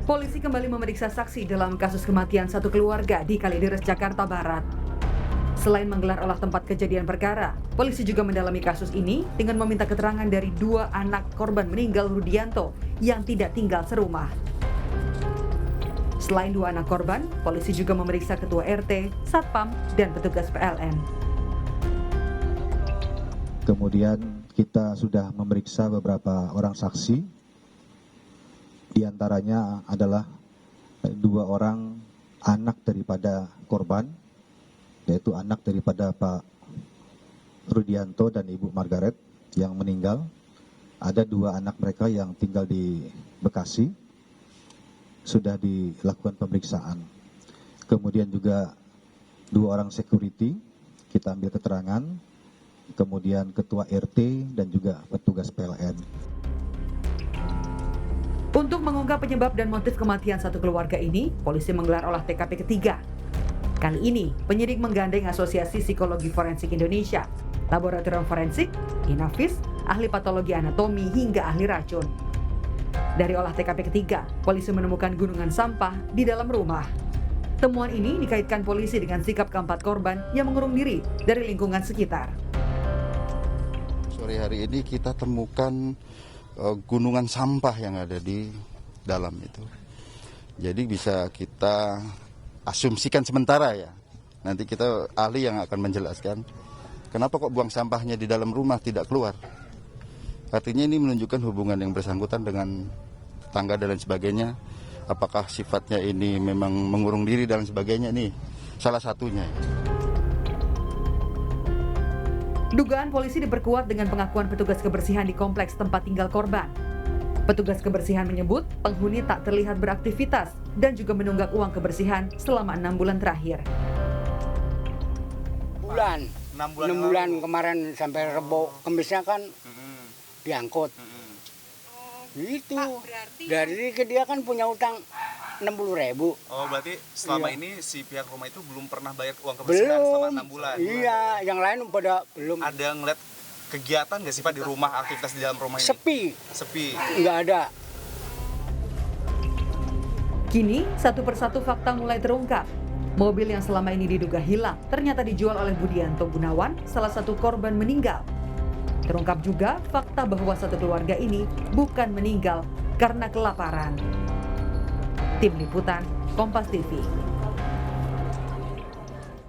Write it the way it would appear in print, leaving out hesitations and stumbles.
Polisi kembali memeriksa saksi dalam kasus kematian satu keluarga di Kalideres, Jakarta Barat. Selain menggelar olah tempat kejadian perkara, polisi juga mendalami kasus ini dengan meminta keterangan dari dua anak korban meninggal Rudianto yang tidak tinggal serumah. Selain dua anak korban, polisi juga memeriksa ketua RT, satpam, dan petugas PLN. Kemudian kita sudah memeriksa beberapa orang saksi. Di antaranya adalah dua orang anak daripada korban, yaitu anak daripada Pak Rudianto dan Ibu Margaret yang meninggal. Ada dua anak mereka yang tinggal di Bekasi, sudah dilakukan pemeriksaan. Kemudian juga dua orang security, kita ambil keterangan. Kemudian ketua RT dan juga petugas PLN. Untuk mengungkap penyebab dan motif kematian satu keluarga ini, polisi menggelar olah TKP ketiga. Kali ini, penyidik menggandeng Asosiasi Psikologi Forensik Indonesia, Laboratorium Forensik, Inavis, ahli patologi anatomi, hingga ahli racun. Dari olah TKP ketiga, polisi menemukan gunungan sampah di dalam rumah. Temuan ini dikaitkan polisi dengan sikap keempat korban yang mengurung diri dari lingkungan sekitar. Sore hari ini kita temukan gunungan sampah yang ada di dalam itu. Jadi bisa kita asumsikan sementara ya. Nanti kita ahli yang akan menjelaskan kenapa kok buang sampahnya di dalam rumah tidak keluar. Artinya ini menunjukkan hubungan yang bersangkutan dengan tangga dan lain sebagainya. Apakah sifatnya ini memang mengurung diri dan sebagainya, nih salah satunya. Dugaan polisi diperkuat dengan pengakuan petugas kebersihan di kompleks tempat tinggal korban. Petugas kebersihan menyebut penghuni tak terlihat beraktivitas dan juga menunggak uang kebersihan selama 6 bulan terakhir. 6 bulan kemarin sampai Rebo, Kemisnya kan diangkut. Gitu. Dari dia kan punya utang 60.000. Oh, berarti selama ini si pihak rumah itu belum pernah bayar uang kebersihan selama 6 bulan? Iya, yang lain pada belum. Ada ngeliat kegiatan nggak sih Pak di rumah, aktivitas di dalam rumah ini? Sepi. Nggak ada. Kini, satu persatu fakta mulai terungkap. Mobil yang selama ini diduga hilang ternyata dijual oleh Budianto Gunawan, salah satu korban meninggal. Terungkap juga fakta bahwa satu keluarga ini bukan meninggal karena kelaparan. Tim Liputan, Kompas TV.